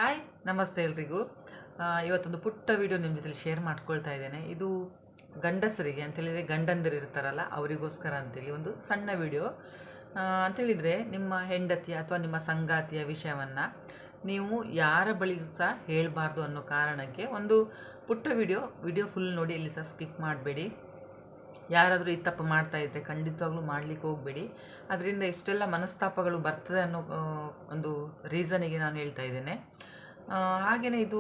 Hi ನಮಸ್ತೆ ಎಲ್ರಿಗೂ. ಇವತ್ತೊಂದು ಪುಟ್ಟ ವಿಡಿಯೋ ನಿಮ್ಮ ಜೊತೆ ಶೇರ್ ಮಾಡ್ಕೊಳ್ತಾ ಇದ್ದೇನೆ. ಇದು ಗಂಡಸರಿಗೆ ಅಂತೇಳಿದರೆ ಗಂಡಂದಿರು ಇರ್ತಾರಲ್ಲ ಅವರಿಗೋಸ್ಕರ ಅಂತೇಳಿ ಒಂದು ಸಣ್ಣ ವಿಡಿಯೋ. ಅಂತೇಳಿದರೆ ನಿಮ್ಮ ಹೆಂಡತಿಯ ಅಥವಾ ನಿಮ್ಮ ಸಂಗಾತಿಯ ವಿಷಯವನ್ನು ನೀವು ಯಾರ ಬಳಿಗೂ ಸಹ ಹೇಳಬಾರ್ದು ಅನ್ನೋ ಕಾರಣಕ್ಕೆ ಒಂದು ಪುಟ್ಟ ವಿಡಿಯೋ ಫುಲ್ ನೋಡಿ, ಇಲ್ಲಿ ಸಹ ಸ್ಕಿಪ್ ಮಾಡಬೇಡಿ. ಯಾರಾದರೂ ಈ ತಪ್ಪು ಮಾಡ್ತಾ ಇದ್ದರೆ ಖಂಡಿತವಾಗ್ಲೂ ಮಾಡಲಿಕ್ಕೆ ಹೋಗಬೇಡಿ. ಅದರಿಂದ ಇಷ್ಟೆಲ್ಲ ಮನಸ್ತಾಪಗಳು ಬರ್ತದೆ ಅನ್ನೋ ಒಂದು ರೀಸನಿಗೆ ನಾನು ಹೇಳ್ತಾ ಇದ್ದೇನೆ. ಹಾಗೆಯೇ ಇದು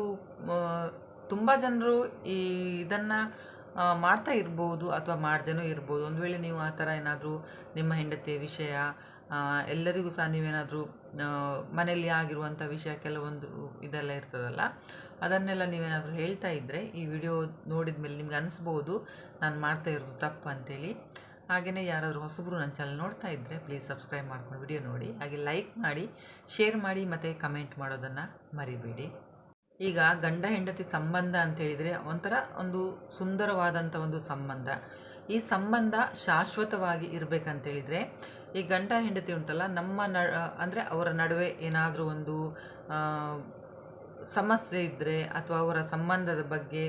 ತುಂಬ ಜನರು ಇದನ್ನು ಮಾಡ್ತಾ ಇರ್ಬೋದು ಅಥವಾ ಮಾಡ್ದೇನೂ ಇರ್ಬೋದು. ಒಂದು ವೇಳೆ ನೀವು ಆ ಥರ ಏನಾದರೂ ನಿಮ್ಮ ಹೆಂಡತಿಯ ವಿಷಯ ಎಲ್ಲರಿಗೂ ಸಹ ನೀವೇನಾದರೂ ಮನೆಯಲ್ಲಿ ಆಗಿರುವಂಥ ವಿಷಯ ಕೆಲವೊಂದು ಇದೆಲ್ಲ ಇರ್ತದಲ್ಲ, ಅದನ್ನೆಲ್ಲ ನೀವೇನಾದರೂ ಹೇಳ್ತಾ ಇದ್ದರೆ ಈ ವಿಡಿಯೋ ನೋಡಿದ ಮೇಲೆ ನಿಮ್ಗೆ ಅನಿಸ್ಬೋದು ನಾನು ಮಾಡ್ತಾ ಇರೋದು ತಪ್ಪು ಅಂತೇಳಿ. ಹಾಗೆಯೇ ಯಾರಾದರೂ ಹೊಸಬರು ನನ್ನ ಚಾನಲ್ ನೋಡ್ತಾ ಇದ್ದರೆ ಪ್ಲೀಸ್ ಸಬ್ಸ್ಕ್ರೈಬ್ ಮಾಡ್ಕೊಂಡು ವಿಡಿಯೋ ನೋಡಿ, ಹಾಗೆ ಲೈಕ್ ಮಾಡಿ, ಶೇರ್ ಮಾಡಿ ಮತ್ತು ಕಮೆಂಟ್ ಮಾಡೋದನ್ನು ಮರಿಬೇಡಿ. ಈಗ ಗಂಡ ಹೆಂಡತಿ ಸಂಬಂಧ ಅಂತೇಳಿದರೆ ಒಂಥರ ಒಂದು ಸುಂದರವಾದಂಥ ಒಂದು ಸಂಬಂಧ. ಈ ಸಂಬಂಧ ಶಾಶ್ವತವಾಗಿ ಇರಬೇಕಂತೇಳಿದರೆ ಈ ಗಂಡ ಹೆಂಡತಿ ಉಂಟಲ್ಲ, ನಮ್ಮ ಅಂದರೆ ಅವರ ನಡುವೆ ಏನಾದರೂ ಒಂದು ಸಮಸ್ಯೆ ಇದ್ದರೆ ಅಥವಾ ಅವರ ಸಂಬಂಧದ ಬಗ್ಗೆ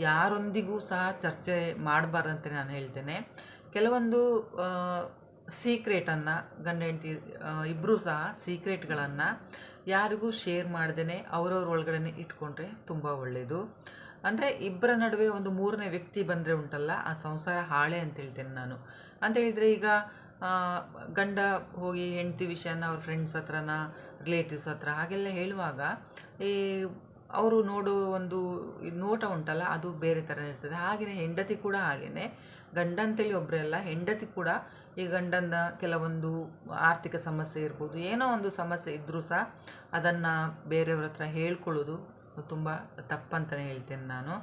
ಯಾರೊಂದಿಗೂ ಸಹ ಚರ್ಚೆ ಮಾಡಬಾರ್ದಂತೆ ನಾನು ಹೇಳ್ತೇನೆ. ಕೆಲವೊಂದು ಸೀಕ್ರೆಟನ್ನು ಗಂಡ ಹೆಂಡತಿ ಇಬ್ಬರೂ ಸಹ ಸೀಕ್ರೆಟ್ಗಳನ್ನು ಯಾರಿಗೂ ಶೇರ್ ಮಾಡ್ದೇ ಅವರವ್ರ ಒಳಗಡೆ ಇಟ್ಕೊಂಡ್ರೆ ತುಂಬ ಒಳ್ಳೆಯದು. ಅಂದರೆ ಇಬ್ಬರ ನಡುವೆ ಒಂದು ಮೂರನೇ ವ್ಯಕ್ತಿ ಬಂದರೆ ಉಂಟಲ್ಲ, ಆ ಸಂಸಾರ ಹಾಳೆ ಅಂತ ಹೇಳ್ತೇನೆ ನಾನು. ಅಂತೇಳಿದರೆ ಈಗ ಗಂಡ ಹೋಗಿ ಹೆಂಡತಿ ವಿಷಯನ ಅವ್ರ ಫ್ರೆಂಡ್ಸ್ ಹತ್ರನ ರಿಲೇಟಿವ್ಸ್ ಹತ್ರ ಹಾಗೆಲ್ಲ ಹೇಳುವಾಗ ಈ ಅವರು ನೋಡೋ ಒಂದು ನೋಟ ಉಂಟಲ್ಲ, ಅದು ಬೇರೆ ಥರ ಇರ್ತದೆ. ಹಾಗೆಯೇ ಹೆಂಡತಿ ಕೂಡ ಹಾಗೆಯೇ, ಗಂಡ ಅಂತೇಳಿ ಒಬ್ಬರೇ ಅಲ್ಲ, ಹೆಂಡತಿ ಕೂಡ ಈ ಗಂಡನ ಕೆಲವೊಂದು ಆರ್ಥಿಕ ಸಮಸ್ಯೆ ಇರ್ಬೋದು, ಏನೋ ಒಂದು ಸಮಸ್ಯೆ ಇದ್ದರೂ ಸಹ ಅದನ್ನು ಬೇರೆಯವ್ರ ಹತ್ರ ಹೇಳ್ಕೊಳ್ಳೋದು ತುಂಬ ತಪ್ಪಂತಲೇ ಹೇಳ್ತೇನೆ ನಾನು.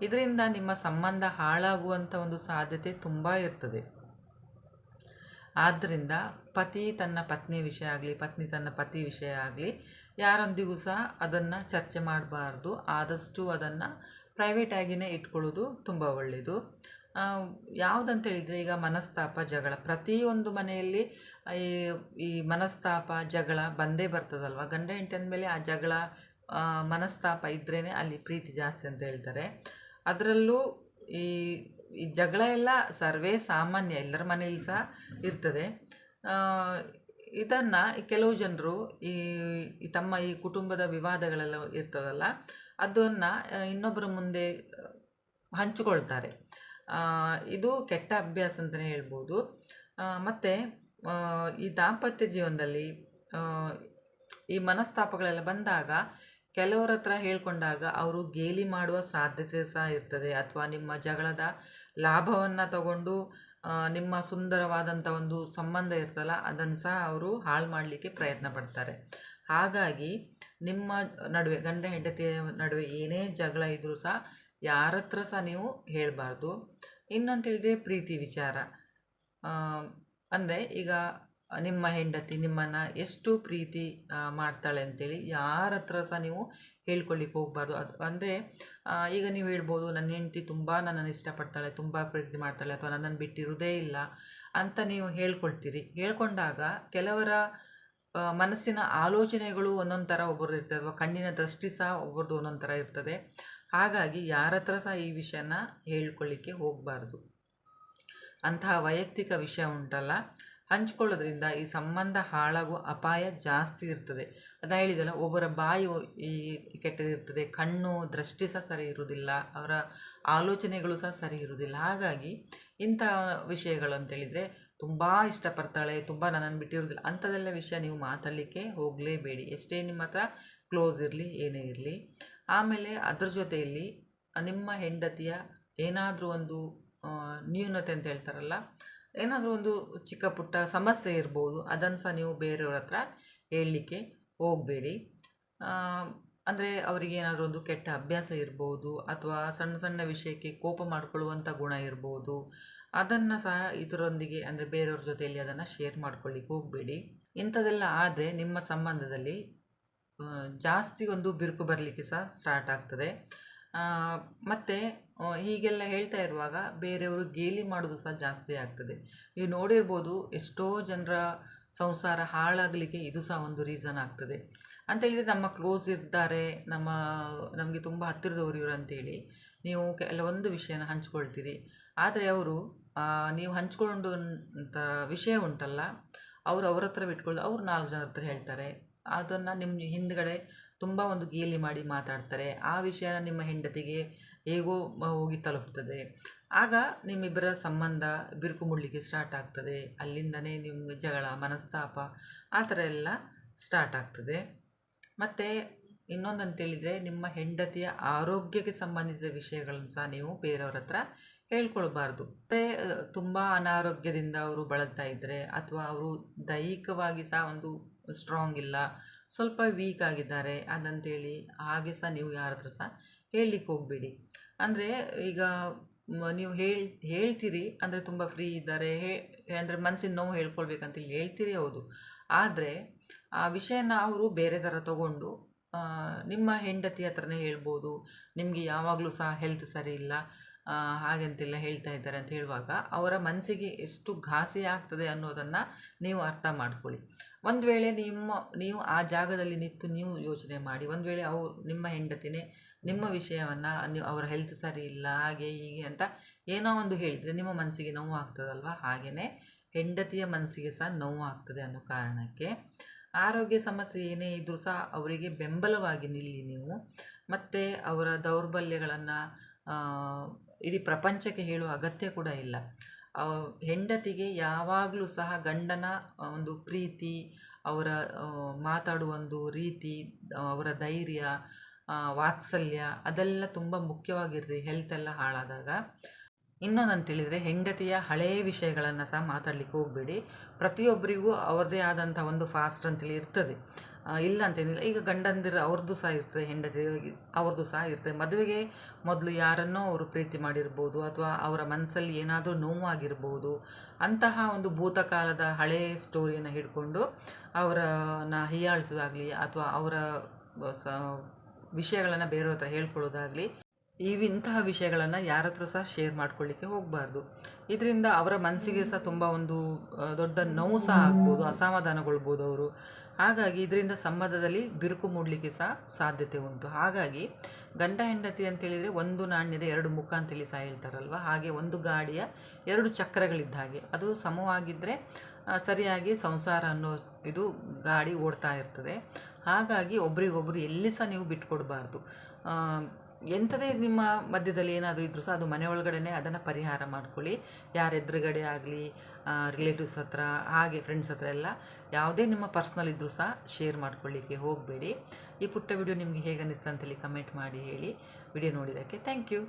ಇದರಿಂದ ನಿಮ್ಮ ಸಂಬಂಧ ಹಾಳಾಗುವಂಥ ಒಂದು ಸಾಧ್ಯತೆ ತುಂಬ ಇರ್ತದೆ. ಆದ್ದರಿಂದ ಪತಿ ತನ್ನ ಪತ್ನಿ ವಿಷಯ ಆಗಲಿ, ಪತ್ನಿ ತನ್ನ ಪತಿ ವಿಷಯ ಆಗಲಿ ಯಾರೊಂದಿಗೂ ಸಹ ಅದನ್ನು ಚರ್ಚೆ ಮಾಡಬಾರ್ದು. ಆದಷ್ಟು ಅದನ್ನು ಪ್ರೈವೇಟಾಗಿಯೇ ಇಟ್ಕೊಳ್ಳೋದು ತುಂಬ ಒಳ್ಳೆಯದು. ಯಾವುದಂತೇಳಿದರೆ ಈಗ ಮನಸ್ತಾಪ, ಜಗಳ ಪ್ರತಿಯೊಂದು ಮನೆಯಲ್ಲಿ ಈ ಮನಸ್ತಾಪ ಜಗಳ ಬಂದೇ ಬರ್ತದಲ್ವ. ಗಂಡ ಹೆಂಡತಿ ಅಂದಮೇಲೆ ಆ ಜಗಳ ಮನಸ್ತಾಪ ಇದ್ರೇ ಅಲ್ಲಿ ಪ್ರೀತಿ ಜಾಸ್ತಿ ಅಂತ ಹೇಳ್ತಾರೆ. ಅದರಲ್ಲೂ ಈ ಜಗಳ ಎಲ್ಲ ಸರ್ವೇ ಸಾಮಾನ್ಯ, ಎಲ್ಲರ ಮನೆಯಲ್ಲಿ ಸಹ ಇರ್ತದೆ. ಇದನ್ನು ಕೆಲವು ಜನರು ತಮ್ಮ ಈ ಕುಟುಂಬದ ವಿವಾದಗಳೆಲ್ಲ ಇರ್ತದಲ್ಲ, ಅದನ್ನು ಇನ್ನೊಬ್ಬರ ಮುಂದೆ ಹಂಚಿಕೊಳ್ತಾರೆ. ಇದು ಕೆಟ್ಟ ಅಭ್ಯಾಸ ಅಂತಲೇ ಹೇಳ್ಬೋದು. ಮತ್ತು ಈ ದಾಂಪತ್ಯ ಜೀವನದಲ್ಲಿ ಈ ಮನಸ್ತಾಪಗಳೆಲ್ಲ ಬಂದಾಗ ಕೆಲವರ ಹತ್ರ ಹೇಳ್ಕೊಂಡಾಗ ಅವರು ಗೇಲಿ ಮಾಡುವ ಸಾಧ್ಯತೆ ಸಹ ಇರ್ತದೆ. ಅಥವಾ ನಿಮ್ಮ ಜಗಳದ ಲಾಭವನ್ನು ತಗೊಂಡು ನಿಮ್ಮ ಸುಂದರವಾದಂಥ ಒಂದು ಸಂಬಂಧ ಇರ್ತಲ್ಲ, ಅದನ್ನು ಸಹ ಅವರು ಹಾಳು ಮಾಡಲಿಕ್ಕೆ ಪ್ರಯತ್ನ ಪಡ್ತಾರೆ. ಹಾಗಾಗಿ ನಿಮ್ಮ ನಡುವೆ ಗಂಡ ಹೆಂಡತಿಯ ನಡುವೆ ಏನೇ ಜಗಳ ಇದ್ದರೂ ಸಹ ಯಾರ ಹತ್ರ ಸಹ ನೀವು ಹೇಳಬಾರ್ದು. ಇನ್ನೊಂತೇಳಿದರೆ ಪ್ರೀತಿ ವಿಚಾರ. ಅಂದರೆ ಈಗ ನಿಮ್ಮ ಹೆಂಡತಿ ನಿಮ್ಮನ್ನು ಎಷ್ಟು ಪ್ರೀತಿ ಮಾಡ್ತಾಳೆ ಅಂತೇಳಿ ಯಾರ ಹತ್ರ ಸಹ ನೀವು ಹೇಳ್ಕೊಳ್ಳಿಕ್ಕೆ ಹೋಗಬಾರ್ದು. ಅದು ಅಂದರೆ ಈಗ ನೀವು ಹೇಳ್ಬೋದು, ನನ್ನ ಹೆಂಡತಿ ತುಂಬ ನನ್ನನ್ನು ಇಷ್ಟಪಡ್ತಾಳೆ, ತುಂಬ ಪ್ರೀತಿ ಮಾಡ್ತಾಳೆ, ಅಥವಾ ನನ್ನನ್ನು ಬಿಟ್ಟಿರೋದೇ ಇಲ್ಲ ಅಂತ ನೀವು ಹೇಳ್ಕೊಳ್ತೀರಿ. ಹೇಳ್ಕೊಂಡಾಗ ಕೆಲವರ ಮನಸ್ಸಿನ ಆಲೋಚನೆಗಳು ಒಂದೊಂದು ಥರ ಒಬ್ಬರು ಇರ್ತದೆ, ಅಥವಾ ಕಣ್ಣಿನ ದೃಷ್ಟಿ ಸಹ ಒಬ್ಬರದು ಒಂದೊಂದು ಥರ ಇರ್ತದೆ. ಹಾಗಾಗಿ ಯಾರ ಹತ್ರ ಸಹ ಈ ವಿಷಯನ ಹೇಳ್ಕೊಳ್ಳಿಕ್ಕೆ ಹೋಗಬಾರ್ದು. ಅಂತಹ ವೈಯಕ್ತಿಕ ವಿಷಯ ಉಂಟಲ್ಲ, ಹಂಚ್ಕೊಳ್ಳೋದ್ರಿಂದ ಈ ಸಂಬಂಧ ಹಾಳಾಗುವ ಅಪಾಯ ಜಾಸ್ತಿ ಇರ್ತದೆ. ಅದು ಹೇಳಿದಲ್ಲ, ಒಬ್ಬರ ಬಾಯಿ ಕೆಟ್ಟದಿರ್ತದೆ, ಕಣ್ಣು ದೃಷ್ಟಿ ಸಹ ಸರಿ ಇರುವುದಿಲ್ಲ, ಅವರ ಆಲೋಚನೆಗಳು ಸಹ ಸರಿ ಇರುವುದಿಲ್ಲ. ಹಾಗಾಗಿ ಇಂಥ ವಿಷಯಗಳು ಅಂತೇಳಿದರೆ ತುಂಬ ಇಷ್ಟಪಡ್ತಾಳೆ, ತುಂಬ ನನ್ನನ್ನು ಬಿಟ್ಟಿರೋದಿಲ್ಲ ಅಂಥದ್ದೆಲ್ಲ ವಿಷಯ ನೀವು ಮಾತಾಡಲಿಕ್ಕೆ ಹೋಗಲೇಬೇಡಿ, ಎಷ್ಟೇ ನಿಮ್ಮ ಹತ್ರ ಕ್ಲೋಸ್ ಇರಲಿ ಏನೇ ಇರಲಿ. ಆಮೇಲೆ ಅದ್ರ ಜೊತೆಯಲ್ಲಿ ನಿಮ್ಮ ಹೆಂಡತಿಯ ಏನಾದರೂ ಒಂದು ನ್ಯೂನತೆ ಅಂತ ಹೇಳ್ತಾರಲ್ಲ, ಏನಾದರೂ ಒಂದು ಚಿಕ್ಕ ಪುಟ್ಟ ಸಮಸ್ಯೆ ಇರ್ಬೋದು, ಅದನ್ನು ಸಹ ನೀವು ಬೇರೆಯವ್ರ ಹತ್ರ ಹೇಳಲಿಕ್ಕೆ ಹೋಗಬೇಡಿ. ಅಂದರೆ ಅವರಿಗೆ ಏನಾದರೂ ಒಂದು ಕೆಟ್ಟ ಅಭ್ಯಾಸ ಇರ್ಬೋದು, ಅಥವಾ ಸಣ್ಣ ಸಣ್ಣ ವಿಷಯಕ್ಕೆ ಕೋಪ ಮಾಡಿಕೊಳ್ಳುವಂಥ ಗುಣ ಇರ್ಬೋದು, ಅದನ್ನು ಸಹ ಇದರೊಂದಿಗೆ ಅಂದರೆ ಬೇರೆಯವ್ರ ಜೊತೆಯಲ್ಲಿ ಅದನ್ನು ಶೇರ್ ಮಾಡ್ಕೊಳ್ಳಿಕ್ಕೆ ಹೋಗಬೇಡಿ. ಇಂಥದ್ದೆಲ್ಲ ಆದರೆ ನಿಮ್ಮ ಸಂಬಂಧದಲ್ಲಿ ಜಾಸ್ತಿ ಒಂದು ಬಿರುಕು ಬರಲಿಕ್ಕೆ ಸಹ ಸ್ಟಾರ್ಟ್ ಆಗ್ತದೆ. ಮತ್ತು ಹೀಗೆಲ್ಲ ಹೇಳ್ತಾ ಇರುವಾಗ ಬೇರೆಯವರು ಗೇಲಿ ಮಾಡೋದು ಸಹ ಜಾಸ್ತಿ ಆಗ್ತದೆ. ನೀವು ನೋಡಿರ್ಬೋದು, ಎಷ್ಟೋ ಜನರ ಸಂಸಾರ ಹಾಳಾಗಲಿಕ್ಕೆ ಇದು ಸಹ ಒಂದು ರೀಸನ್ ಆಗ್ತದೆ. ಅಂತೇಳಿದರೆ ನಮ್ಮ ಕ್ಲೋಸ್ ಇರ್ತಾರೆ, ನಮಗೆ ತುಂಬ ಹತ್ತಿರದವರು ಇವರು ಅಂತೇಳಿ ನೀವು ಕೆಲವೊಂದು ವಿಷಯನ ಹಂಚ್ಕೊಳ್ತೀರಿ. ಆದರೆ ಅವರು ನೀವು ಹಂಚ್ಕೊಂಡಂಥ ವಿಷಯ ಉಂಟಲ್ಲ, ಅವ್ರ ಹತ್ರ ಬಿಟ್ಕೊಳ್ಳಿ, ಅವ್ರು 4 ಜನರ ಹತ್ರ ಹೇಳ್ತಾರೆ. ಅದನ್ನು ನಿಮ್ಮ ಹಿಂದ್ಗಡೆ ತುಂಬ ಒಂದು ಗೇಲಿ ಮಾಡಿ ಮಾತಾಡ್ತಾರೆ. ಆ ವಿಷಯನ ನಿಮ್ಮ ಹೆಂಡತಿಗೆ ಹೇಗೋ ಹೋಗಿ ತಲುಪ್ತದೆ. ಆಗ ನಿಮ್ಮಿಬ್ಬರ ಸಂಬಂಧ ಬಿರುಕು ಮುಡಲಿಕ್ಕೆ ಸ್ಟಾರ್ಟ್ ಆಗ್ತದೆ. ಅಲ್ಲಿಂದನೇ ನಿಮ್ಗೆ ಜಗಳ, ಮನಸ್ತಾಪ ಆ ಥರ ಎಲ್ಲ ಸ್ಟಾರ್ಟ್ ಆಗ್ತದೆ. ಮತ್ತು ಇನ್ನೊಂದಂತೇಳಿದರೆ, ನಿಮ್ಮ ಹೆಂಡತಿಯ ಆರೋಗ್ಯಕ್ಕೆ ಸಂಬಂಧಿಸಿದ ವಿಷಯಗಳನ್ನು ಸಹ ನೀವು ಬೇರೆಯವ್ರ ಹತ್ರ ಹೇಳ್ಕೊಳ್ಬಾರ್ದು. ಅಂದರೆ ತುಂಬ ಅನಾರೋಗ್ಯದಿಂದ ಅವರು ಬಳಲ್ತಾ ಇದ್ದರೆ, ಅಥವಾ ಅವರು ದೈಹಿಕವಾಗಿ ಸಹ ಒಂದು ಸ್ಟ್ರಾಂಗ್ ಇಲ್ಲ, ಸ್ವಲ್ಪ ವೀಕ್ ಆಗಿದ್ದಾರೆ ಅದಂತೇಳಿ ಹಾಗೆ ಸಹ ನೀವು ಯಾರ ಹತ್ರ ಸಹ ಹೇಳಲಿಕ್ಕೆ ಹೋಗಬೇಡಿ. ಅಂದರೆ ಈಗ ನೀವು ಹೇಳ್ತೀರಿ ಅಂದರೆ ತುಂಬ ಫ್ರೀ ಇದ್ದಾರೆ, ಅಂದರೆ ಮನಸ್ಸಿನ ನೋವು ಹೇಳ್ಕೊಳ್ಬೇಕಂತೇಳಿ ಹೇಳ್ತೀರಿ, ಹೌದು. ಆದರೆ ಆ ವಿಷಯನ ಅವರು ಬೇರೆ ಥರ ತಗೊಂಡು ನಿಮ್ಮ ಹೆಂಡತಿ ಹತ್ರನೇ ಹೇಳ್ಬೋದು. ನಿಮಗೆ ಯಾವಾಗಲೂ ಸಹ ಹೆಲ್ತ್ ಸರಿ ಇಲ್ಲ ಹಾಗೆಂತೆಲ್ಲ ಹೇಳ್ತಾ ಇದ್ದಾರೆ ಅಂತ ಹೇಳುವಾಗ ಅವರ ಮನಸ್ಸಿಗೆ ಎಷ್ಟು ಘಾಸಿ ಆಗ್ತದೆ ಅನ್ನೋದನ್ನು ನೀವು ಅರ್ಥ ಮಾಡ್ಕೊಳ್ಳಿ. ಒಂದು ವೇಳೆ ನೀವು ಆ ಜಾಗದಲ್ಲಿ ನಿಂತು ನೀವು ಯೋಚನೆ ಮಾಡಿ, ಒಂದು ವೇಳೆ ನಿಮ್ಮ ಹೆಂಡತಿನೇ ನಿಮ್ಮ ವಿಷಯವನ್ನು ಅವರ ಹೆಲ್ತ್ ಸರಿ ಇಲ್ಲ ಹಾಗೆ ಹೀಗೆ ಅಂತ ಏನೋ ಒಂದು ಹೇಳಿದರೆ ನಿಮ್ಮ ಮನಸ್ಸಿಗೆ ನೋವು ಆಗ್ತದಲ್ವ. ಹಾಗೆಯೇ ಹೆಂಡತಿಯ ಮನಸ್ಸಿಗೆ ಸಹ ನೋವು ಆಗ್ತದೆ ಅನ್ನೋ ಕಾರಣಕ್ಕೆ ಆರೋಗ್ಯ ಸಮಸ್ಯೆ ಏನೇ ಇದ್ದರೂ ಸಹ ಅವರಿಗೆ ಬೆಂಬಲವಾಗಿ ನಿಲ್ಲಿ ನೀವು. ಮತ್ತು ಅವರ ದೌರ್ಬಲ್ಯಗಳನ್ನು ಇಡೀ ಪ್ರಪಂಚಕ್ಕೆ ಹೇಳುವ ಅಗತ್ಯ ಕೂಡ ಇಲ್ಲ. ಹೆಂಡತಿಗೆ ಯಾವಾಗಲೂ ಸಹ ಗಂಡನ ಒಂದು ಪ್ರೀತಿ, ಅವರ ಮಾತಾಡುವ ಒಂದು ರೀತಿ, ಅವರ ಧೈರ್ಯ, ವಾತ್ಸಲ್ಯ ಅದೆಲ್ಲ ತುಂಬ ಮುಖ್ಯವಾಗಿರ್ತದೆ ಹೆಲ್ತೆಲ್ಲ ಹಾಳಾದಾಗ. ಇನ್ನೊಂದಂತೇಳಿದರೆ, ಹೆಂಡತಿಯ ಹಳೆಯ ವಿಷಯಗಳನ್ನು ಸಹ ಮಾತಾಡಲಿಕ್ಕೆ ಹೋಗಬೇಡಿ. ಪ್ರತಿಯೊಬ್ಬರಿಗೂ ಅವ್ರದ್ದೇ ಆದಂಥ ಒಂದು ಫಾಸ್ಟ್ ಅಂತೇಳಿ ಇರ್ತದೆ, ಇಲ್ಲ ಅಂತೇನಿಲ್ಲ. ಈಗ ಗಂಡಂದಿರು ಅವ್ರದ್ದು ಸಹ ಇರ್ತದೆ, ಹೆಂಡತಿ ಅವ್ರದ್ದು ಸಹ ಇರ್ತದೆ. ಮದುವೆಗೆ ಮೊದಲು ಯಾರನ್ನೋ ಅವರು ಪ್ರೀತಿ ಮಾಡಿರ್ಬೋದು, ಅಥವಾ ಅವರ ಮನಸ್ಸಲ್ಲಿ ಏನಾದರೂ ನೋವಾಗಿರ್ಬೋದು. ಅಂತಹ ಒಂದು ಭೂತಕಾಲದ ಹಳೆಯ ಸ್ಟೋರಿಯನ್ನು ಹಿಡ್ಕೊಂಡು ಅವರನ್ನು ಹೀಯಾಳಿಸೋದಾಗಲಿ ಅಥವಾ ಅವರ ವಿಷಯಗಳನ್ನು ಬೇರೆಯವ್ರ ಹತ್ರ ಹೇಳ್ಕೊಳ್ಳೋದಾಗಲಿ, ಇಂತಹ ವಿಷಯಗಳನ್ನು ಯಾರ ಹತ್ರ ಸಹ ಶೇರ್ ಮಾಡ್ಕೊಳ್ಳಿಕ್ಕೆ ಹೋಗಬಾರ್ದು. ಇದರಿಂದ ಅವರ ಮನಸ್ಸಿಗೆ ಸಹ ತುಂಬ ಒಂದು ದೊಡ್ಡ ನೋವು ಸಹ ಆಗ್ಬೋದು, ಅಸಮಾಧಾನಗೊಳ್ಬೋದು ಅವರು. ಹಾಗಾಗಿ ಇದರಿಂದ ಸಂಬಂಧದಲ್ಲಿ ಬಿರುಕು ಮೂಡಲಿಕ್ಕೆ ಸಹ ಸಾಧ್ಯತೆ ಉಂಟು. ಹಾಗಾಗಿ ಗಂಡ ಹೆಂಡತಿ ಅಂತೇಳಿದರೆ ಒಂದು ನಾಣ್ಯದ 2 ಮುಖ ಅಂತೇಳಿ ಸಹ ಹೇಳ್ತಾರಲ್ವ. ಹಾಗೆ ಒಂದು ಗಾಡಿಯ 2 ಚಕ್ರಗಳಿದ್ದ ಹಾಗೆ, ಅದು ಸಮವಾಗಿದ್ದರೆ ಸರಿಯಾಗಿ ಸಂಸಾರ ಅನ್ನೋ ಇದು ಗಾಡಿ ಓಡ್ತಾ ಇರ್ತದೆ. ಹಾಗಾಗಿ ಒಬ್ರಿಗೊಬ್ರು ಎಲ್ಲಿ ಸಹ ನೀವು ಬಿಟ್ಕೊಡ್ಬಾರ್ದು. ಎಂಥದೇ ನಿಮ್ಮ ಮಧ್ಯದಲ್ಲಿ ಏನಾದರೂ ಇದ್ದರೂ ಸಹ ಅದು ಮನೆ ಒಳಗಡೆ ಅದನ್ನು ಪರಿಹಾರ ಮಾಡ್ಕೊಳ್ಳಿ. ಯಾರ ಎದುರುಗಡೆ ಆಗಲಿ, ರಿಲೇಟಿವ್ಸ್ ಹತ್ರ, ಹಾಗೆ ಫ್ರೆಂಡ್ಸ್ ಹತ್ರ ಎಲ್ಲ ಯಾವುದೇ ನಿಮ್ಮ ಪರ್ಸ್ನಲ್ ಇದ್ದರೂ ಸಹ ಶೇರ್ ಮಾಡ್ಕೊಳ್ಳಿಕ್ಕೆ ಹೋಗಬೇಡಿ. ಈ ಪುಟ್ಟ ವಿಡಿಯೋ ನಿಮಗೆ ಹೇಗೆ ಅನ್ನಿಸ್ತು ಅಂತೇಳಿ ಕಮೆಂಟ್ ಮಾಡಿ ಹೇಳಿ. ವಿಡಿಯೋ ನೋಡಿದ್ದಕ್ಕೆ ಥ್ಯಾಂಕ್ ಯು.